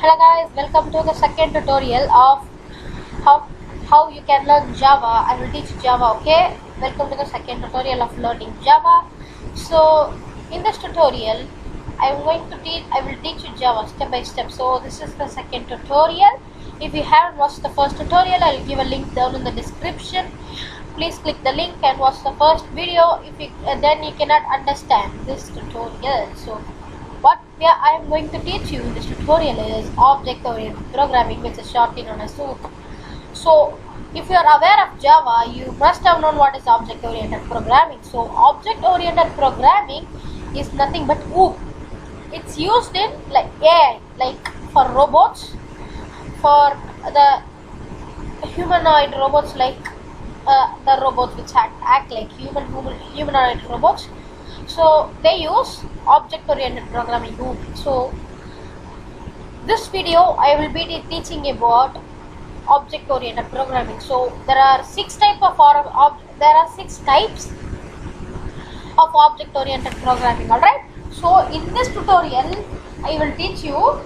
Hello guys, welcome to the second tutorial of how you can learn Java. I will teach Java, okay? Welcome to the second tutorial of learning Java. So in this tutorial I will teach you Java step by step. So this is the second tutorial. If you haven't watched the first tutorial, I will give a link down in the description. Please click the link and watch the first video. If you then you cannot understand this tutorial. So what I am going to teach you in this tutorial is object-oriented programming, which is shortly known as OOP. So if you are aware of Java, you must have known what is object-oriented programming. So object-oriented programming is nothing but OOP. It's used in like AI, like for robots, for the humanoid robots, like the robots which act like humanoid robots. So they use object-oriented programming OOP. So this video I will be teaching about object-oriented programming. So there are six types of object-oriented programming. Alright. So in this tutorial I will teach you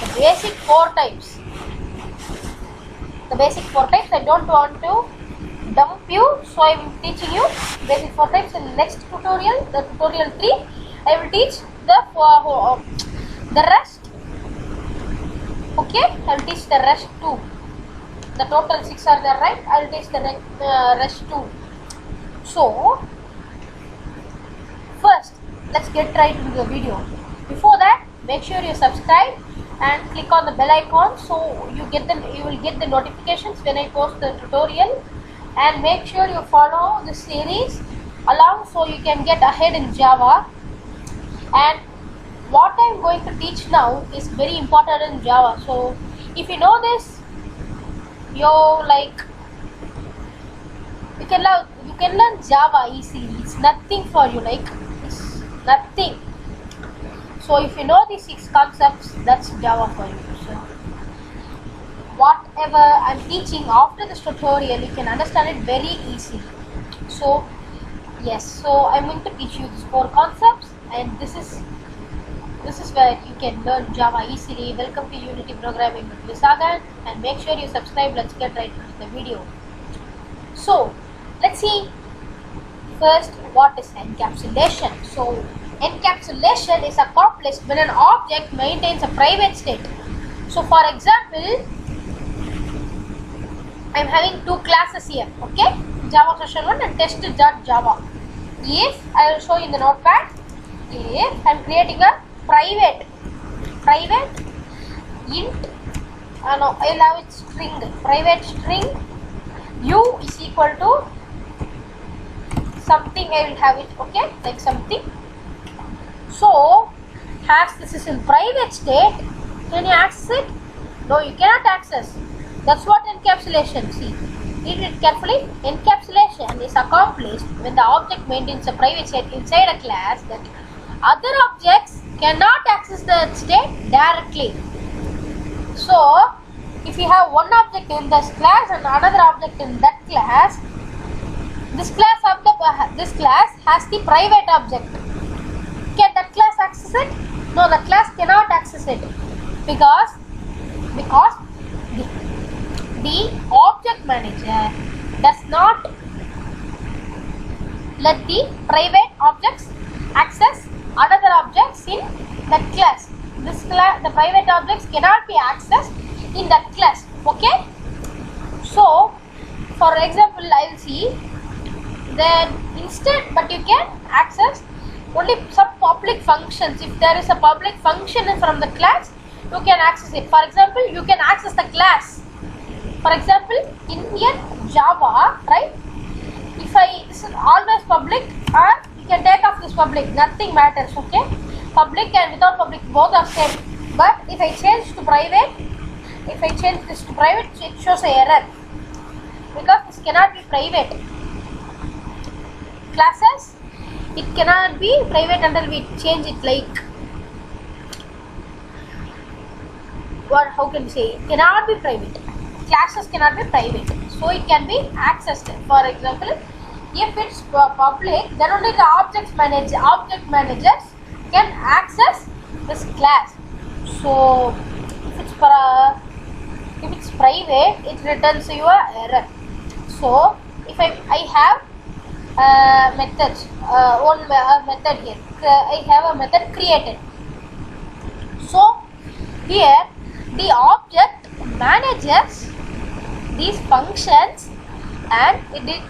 the basic four types. I don't want to dump you, so I am teaching you basic four types. In the next tutorial, the tutorial 3, I will teach the rest. Okay, I will teach the rest 2. The total 6 are there, right? I will teach the rest 2. So first, let's get right into the video. Before that, make sure you subscribe and click on the bell icon so you will get the notifications when I post the tutorial. And make sure you follow the series along so you can get ahead in Java. And what I am going to teach now is very important in Java. So if you know this, you can learn Java easily. It's nothing for you, it's nothing. So if you know these 6 concepts, that's Java for you. So whatever I'm teaching after this tutorial, you can understand it very easily. So yes, so I'm going to teach you these 4 concepts, and this is where you can learn Java easily. Welcome to Unity Programming with Visagan, and make sure you subscribe. Let's get right into the video. So let's see first what is encapsulation. So encapsulation is accomplished when an object maintains a private state. So for example, I am having 2 classes here, okay? Java session 1 and test.java. If I will show you in the notepad, if I am creating a private int, I will have it string, private string u is equal to something, I will have it, okay, like something. So as this is in private state, can you access it? No, you cannot access. That's what encapsulation. See, read it carefully. Encapsulation is accomplished when the object maintains a private state inside a class that other objects cannot access the state directly. So if you have one object in this class and another object in that class, this class has the private object. Can that class access it? No, the class cannot access it because the object manager does not let the private objects access other objects in that class. The private objects cannot be accessed in that class. Okay. So, for example, I will see that instead, but you can access only some public functions. If there is a public function from the class, you can access it. For example, you can access the class. For example, in Java, right? This is always public, or you can take off this public. Nothing matters. Okay, public and without public both are same. But if I change to private, it shows an error because this cannot be private. Classes, it cannot be private until we change it like. How can you say? It cannot be private. Classes cannot be private, so it can be accessed. For example, if it's public, then only the object managers can access this class. So if it's private, it returns you a error. So if I have methods, one method here. I have a method created. So here the object manages these functions and it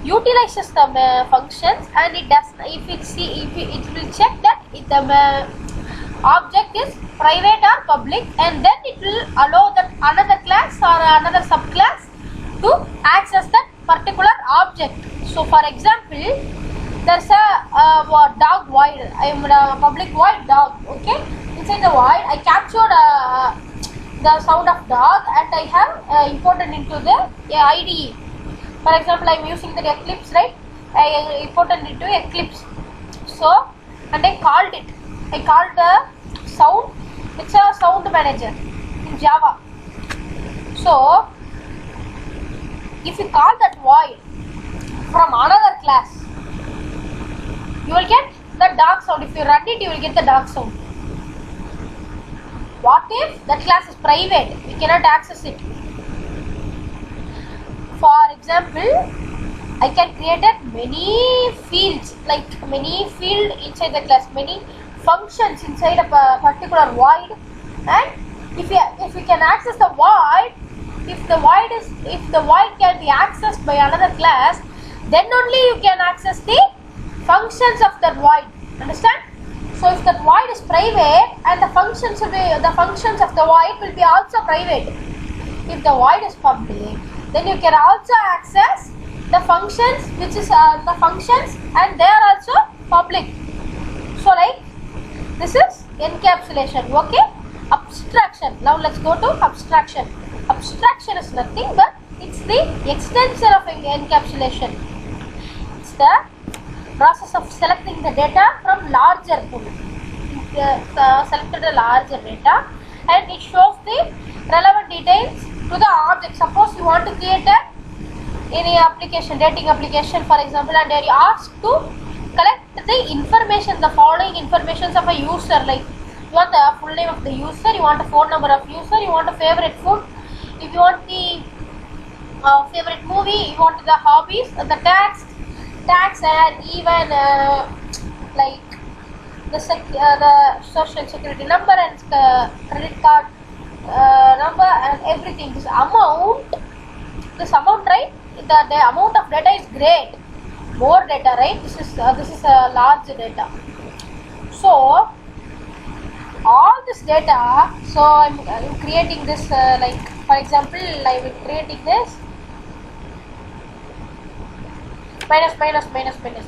utilizes the functions, and it does if it will check that if the object is private or public, and then it will allow that another class or another subclass to access that particular object. So for example, there's a dog void. I am a public void dog. Okay, inside the void I captured the sound of dog and I have imported into the IDE. For example, I am using the Eclipse, right? I imported into Eclipse. So, and I called it. I called the sound. It's a sound manager in Java. So, if you call that void from another class, you will get the dog sound. If you run it, you will get the dog sound. What if that class is private? We cannot access it. For example, I can create many fields, like many field inside the class, many functions inside a particular void, and if we can access the void, if the void can be accessed by another class, then only you can access the functions of that void. Understand? So if the void is private, and the functions of the void will be also private. If the void is public, then you can also access the functions, which is the functions, and they are also public. So like this is encapsulation. Okay, abstraction. Now let's go to abstraction. Abstraction is nothing but it's the extension of encapsulation. It's the process of selecting the data from larger pool. Selected a larger data, and it shows the relevant details to the object. Suppose you want to create any application, dating application for example, and you are asked to collect the information, the following information of a user, like you want the full name of the user, you want a phone number of user, you want a favorite food, if you want the favorite movie, you want the hobbies, the tax, and even like the social security number and credit card number and everything. This amount, right? The amount of data is great. More data, right? This is a large data. So all this data. So I'm creating this like for example, I will creating this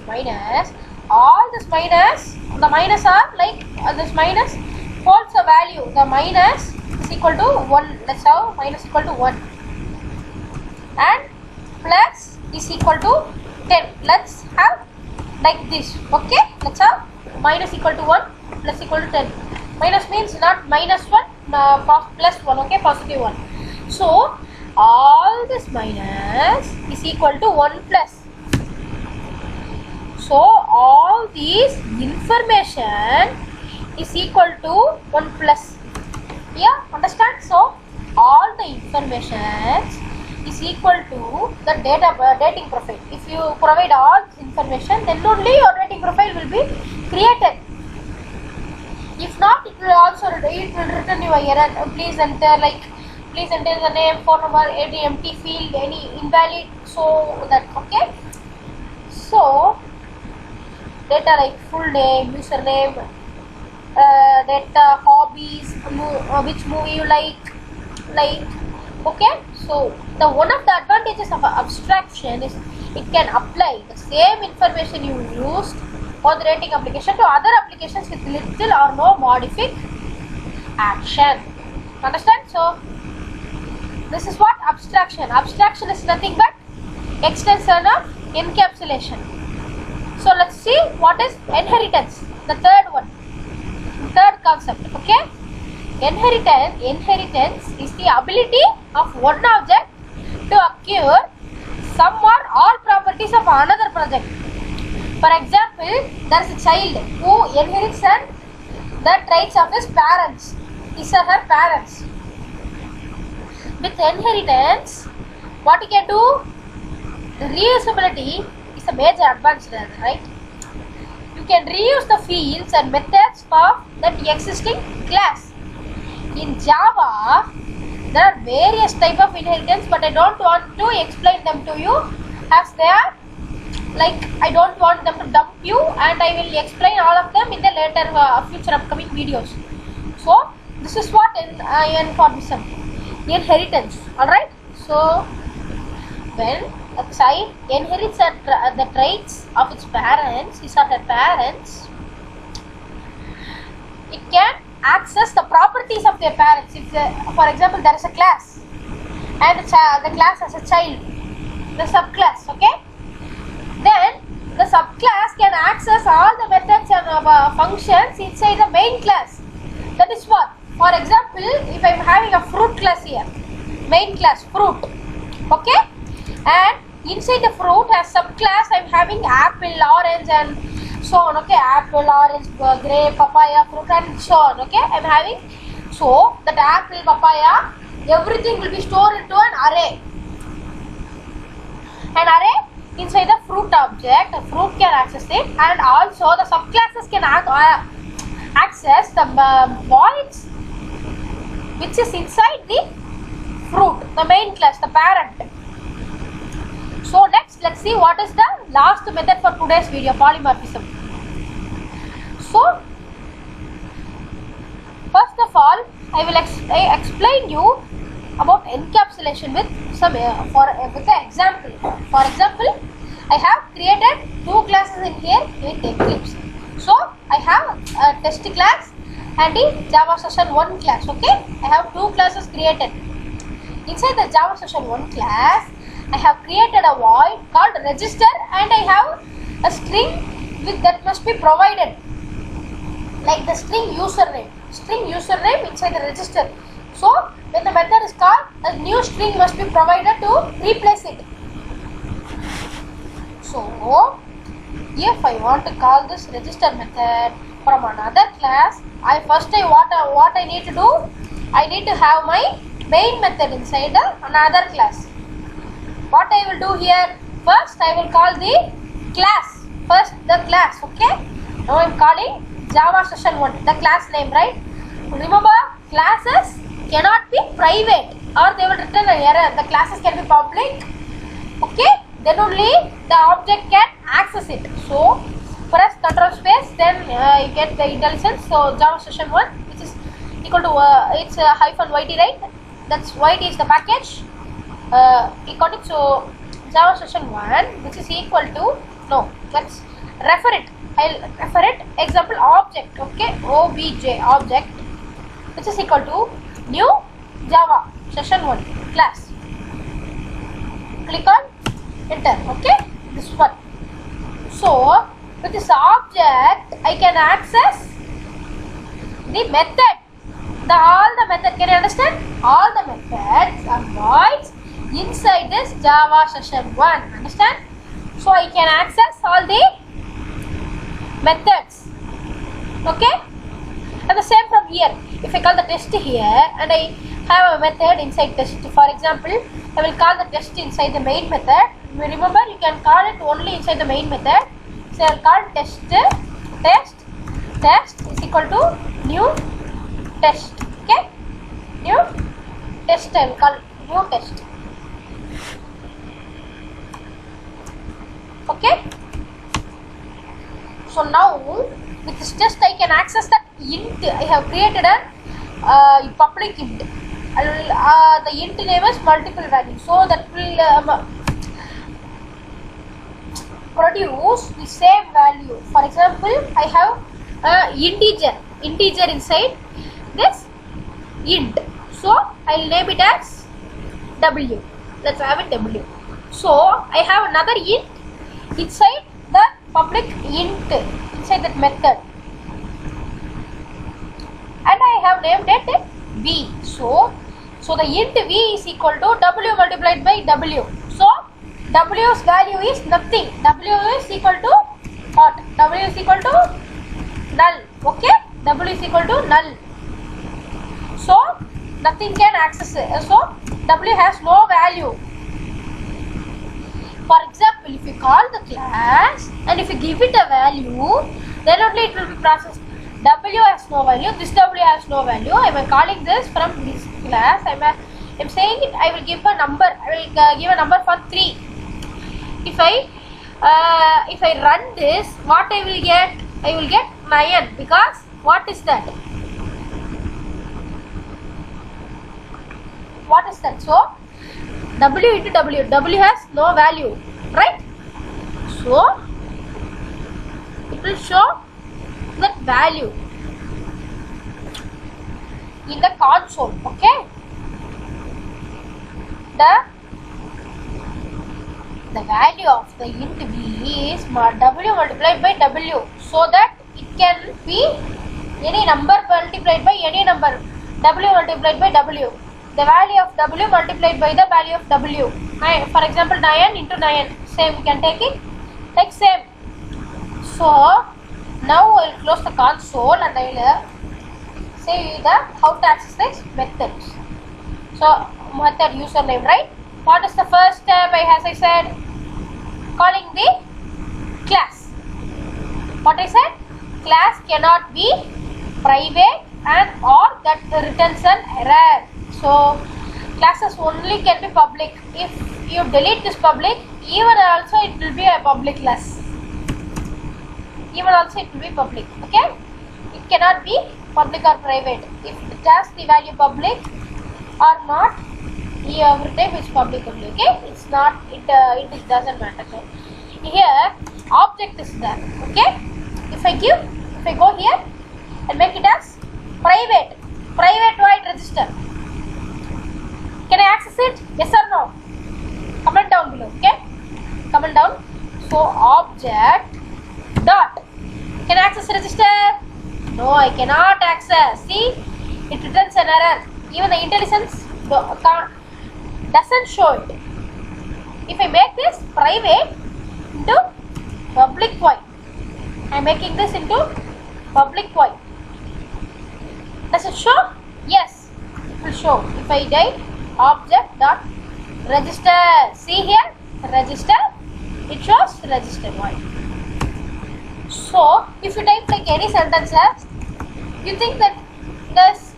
minus. All this minus, the minus are like this minus holds a value. The minus is equal to 1. Let's have minus equal to 1 and plus is equal to 10. Let's have like this. Okay, let's have minus equal to 1 plus equal to 10. Minus means not minus 1, plus 1. Okay, positive 1. So all this minus is equal to 1 plus. So all these information is equal to 1 plus. Yeah, understand? So all the information is equal to the dating profile. If you provide all this information, then only your dating profile will be created. If not, it will return you a error. Please enter the name, phone number, any empty field, any invalid. So that okay. So data like full name, username, data, hobbies, which movie you like. Okay. So the one of the advantages of abstraction is it can apply the same information you used for the rating application to other applications with little or no modification. Understand? So this is what abstraction. Abstraction is nothing but extension of encapsulation. So let's see what is inheritance. The third concept. Okay. Inheritance is the ability of one object to acquire some or all properties of another project. For example, there is a child who inherits the traits of his parents, his or her parents. With inheritance, what you can do? The reusability is a major advance, right? You can reuse the fields and methods of that existing class. In Java, there are various type of inheritance, but I don't want to explain them to you as they are like I don't want them to dump you, and I will explain all of them in the later future upcoming videos. So this is what in formation inheritance. All right. So when a child inherits the traits of its parents, his or her parents, it can access the properties of their parents. If, for example, there is a class and the class has a child, the subclass, okay? Then the subclass can access all the methods and functions inside the main class. That is what? For example, if I am having a fruit class here, main class fruit, okay? And inside the fruit as subclass, I am having apple, orange, and so on. Okay, apple, orange, grape, papaya, fruit, and so on. Okay, I am having so that apple, papaya, everything will be stored into an array. An array inside the fruit object. The fruit can access it, and also the subclasses can access the voids which is inside the fruit, the main class, the parent. So next, let's see what is the last method for today's video, polymorphism. So first of all, I will explain you about encapsulation with some with an example. For example, I have created two classes in here in Eclipse. So I have a test class and a Java session 1 class. Okay, I have two classes created. Inside the Java session 1 class, I have created a void called register, and I have a string that must be provided, like the string username. String username inside the register. So when the method is called, a new string must be provided to replace it. So if I want to call this register method from another class, what I need to do? I need to have my main method inside another class. What I will do here? First, I will call the class. First, the class. Okay. Now I am calling Java session 1. The class name, right? Remember, classes cannot be private, or they will return an error. The classes can be public. Okay. Then only the object can access it. So press control space. Then you get the IntelliSense. So Java session 1, which is equal to it's -yt, right? That's yt is the package. Click on it. So Java session 1, which is equal to, no, let's refer it. I'll refer it. Example object, okay, obj object, which is equal to new Java session 1 class. Click on enter. Okay, this one. So with this object, I can access the method. All the method. Can you understand? All the methods are voids inside this Java session 1. Understand? So I can access all the methods. Okay? And the same from here. If I call the test here and I have a method inside test, for example, I will call the test inside the main method. Remember, you can call it only inside the main method. So I will call test is equal to new test. Okay? New test. I will call new test. Okay? So now with this test I can access that int. I have created a public int. The int name is multiple value. So that will produce the same value. For example, I have integer inside this int. So I will name it as w. Let's have it w. So I have another int inside the public int inside that method, and I have named it v. So the int v is equal to w multiplied by w. So w's value is nothing. W is equal to what? W is equal to null. Okay, W is equal to null. So nothing can access it. So W has no value. For example, if you call the class and if you give it a value, then only it will be processed. W has no value, this W has no value. I am calling this from this class. I am saying it. I will give a number. I will give a number for 3. If I run this, what I will get? I will get 9 because what is that? What is that? So W into W. W has no value, right? So it will show that value in the console. Okay. The value of the int b is W multiplied by W, so that it can be any number multiplied by any number. W multiplied by W. The value of W multiplied by the value of W. For example, 9 into 9. Same, we can take it like same. So now I will close the console and I will say how to access this methods. So method username, right? What is the first step? As I said, calling the class. What I said? Class cannot be private and or that returns an error. So classes only can be public. If you delete this public, even also it will be a public class. Even also it will be public. Okay? It cannot be public or private. If it has the value public or not, every time it's public only. Okay? It's not. It doesn't matter. Okay? Here object is there. Okay? If I go here and make it as private void register. Can I access it? Yes or no? Comment down below. Okay? Comment down. So object dot. Can I access register? No, I cannot access. See, it returns an error. Even the IntelliSense doesn't show it. If I make this private into public void, I am making this into public void. Does it show? Yes, it will show. If I type object dot register, see here register, it shows register void. So if you type like any sentences, you think that this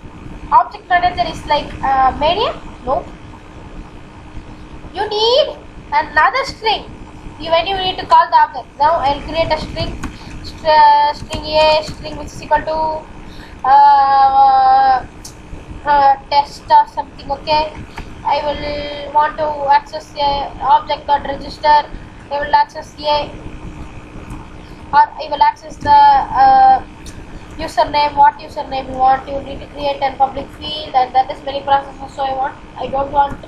object manager is like mania? No. You need another string when you need to call the object. Now I will create a string A, string which is equal to test or something. Okay, I will want to access a object dot register. I will access a, or I will access the username. What username you want? You need to create a public field, and that is many processes. So I don't want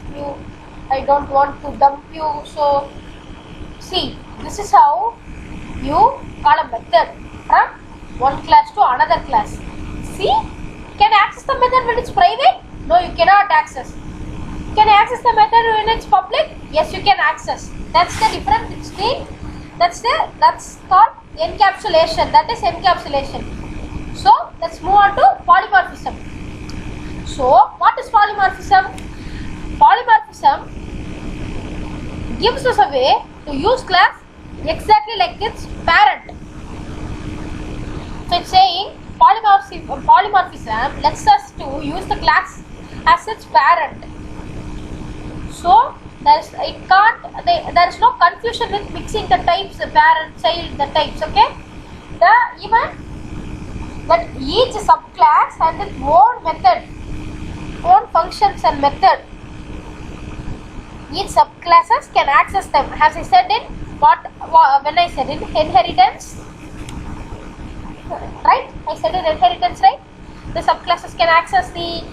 to dump you. So see, this is how you call a method from one class to another class. See, can I access the method when it's private? No, you cannot access. Can I access the method when it's public? Yes, you can access. That's the difference between. That's called encapsulation. That is encapsulation. So let's move on to polymorphism. So what is polymorphism? Polymorphism gives us a way to use class exactly like its parent. So it's saying polymorphism lets us to use the class as its parent. So there is no confusion with mixing the types, the parent, child, the types. Okay, even that each subclass has its own method, own functions and method. Each subclasses can access them. As I said in when I said in inheritance, right? I said in inheritance, right? The subclasses can access the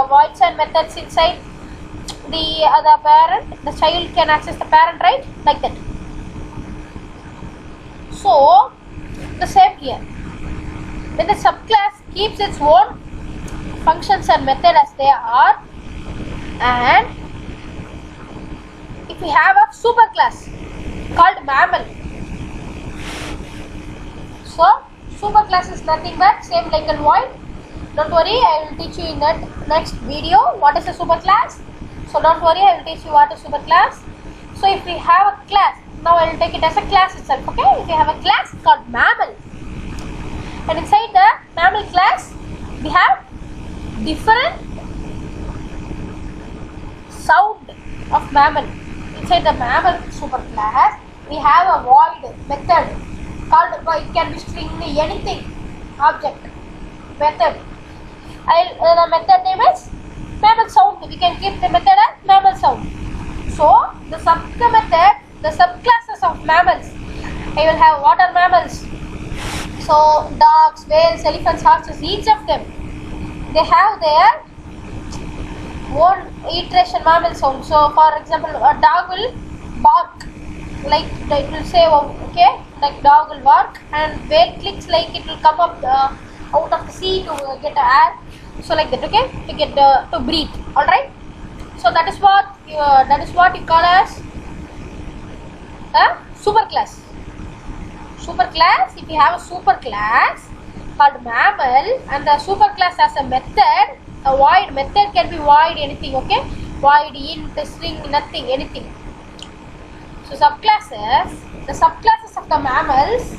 voids and methods inside the other parent. The child can access the parent, right? Like that. So the same here. When the subclass keeps its own functions and method as they are, and if we have a superclass called mammal, so Superclass is nothing but same like and void. Don't worry, I will teach you in that next video what is a superclass. So don't worry, I will teach you what is superclass. So if we have a class, now I will take it as a class itself, okay? If we have a class called mammal, and inside the mammal class, we have different sound of mammal. Inside the mammal superclass, we have a void method called, it can be string, anything, object, method. The method name is mammal sound. We can keep the method as mammal sound. So the subclasses of mammals, I will have water mammals. So dogs, whales, elephants, horses, each of them, they have their own iteration mammal sound. So for example, a dog will bark, like it will say, okay, like dog will bark, and whale clicks, like it will come up out of the sea to get air. So like that, okay, to get to breathe. All right. So that is what you call as a superclass. Superclass. If you have a superclass called mammal and the superclass has a method, a void method can be void anything, okay? Void, int, string, nothing, anything. So subclasses, the subclasses of the mammals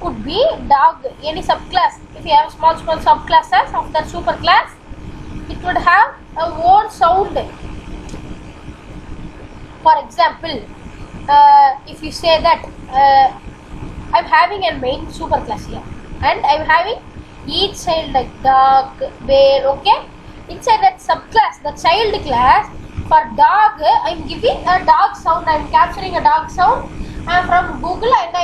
could be dog, any subclass. If you have small subclasses of that superclass, it would have a own sound. For example, if you say that I'm having a main superclass here, and I'm having each child like dog, whale, okay? Inside that subclass, the child class, for dog, I'm giving a dog sound. I'm capturing a dog sound from Google, and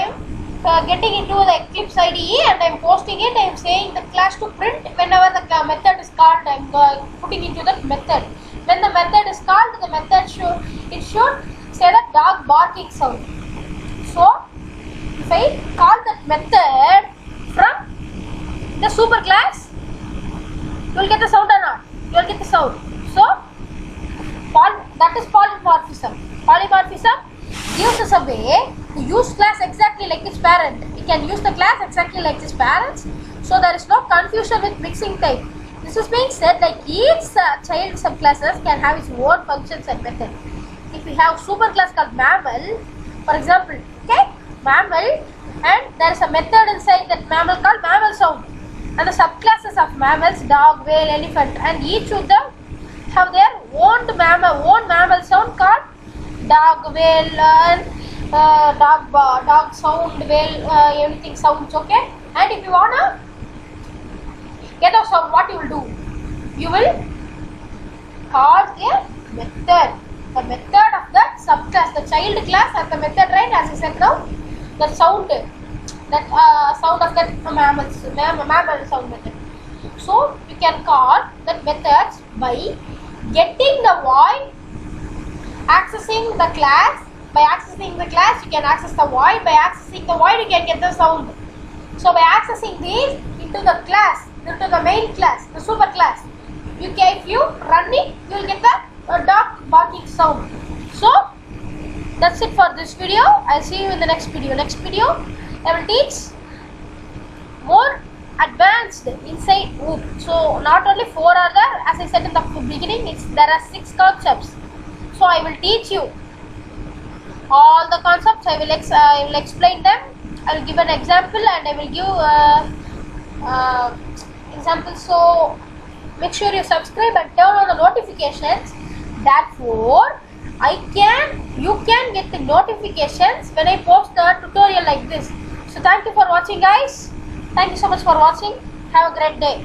I'm getting into the Eclipse IDE, and I'm posting it. I'm saying the class to print whenever the method is called. I'm putting into that method. When the method is called, the method should say the dog barking sound. So if I call that method from the superclass, you will get the sound or not? You will get the sound. So that is polymorphism. Polymorphism gives us a way to use class exactly like its parent. We can use the class exactly like its parents, so there is no confusion with mixing type. This is being said like each child subclasses can have its own functions and method. If we have superclass called mammal, for example, okay, mammal, and there is a method inside that mammal called mammal sound, and the subclasses of mammals, dog, whale, elephant, and each of them have their own mammal sound called dog, whale, dog sound, whale, anything sounds, okay? And if you wanna get a sound, what you will do? You will call the method. The method of that subclass, the child class has the method, right? As I said now, the sound, that sound of that mammal sound method. So you can call that methods by getting the void, accessing the class. By accessing the class, you can access the void. By accessing the void, you can get the sound. So by accessing these into the class, into the main class, the superclass, if you run it, you will get the dog barking sound. So that's it for this video. I'll see you in the next video. Next video, I will teach more advanced inside OOP. So not only 4 are there, as I said in the beginning, there are 6 concepts. So I will teach you all the concepts. I will explain them. I will give an example, and I will give examples. So make sure you subscribe and turn on the notifications. Therefore, you can get the notifications when I post the tutorial like this. So thank you for watching, guys. Thank you so much for watching. Have a great day.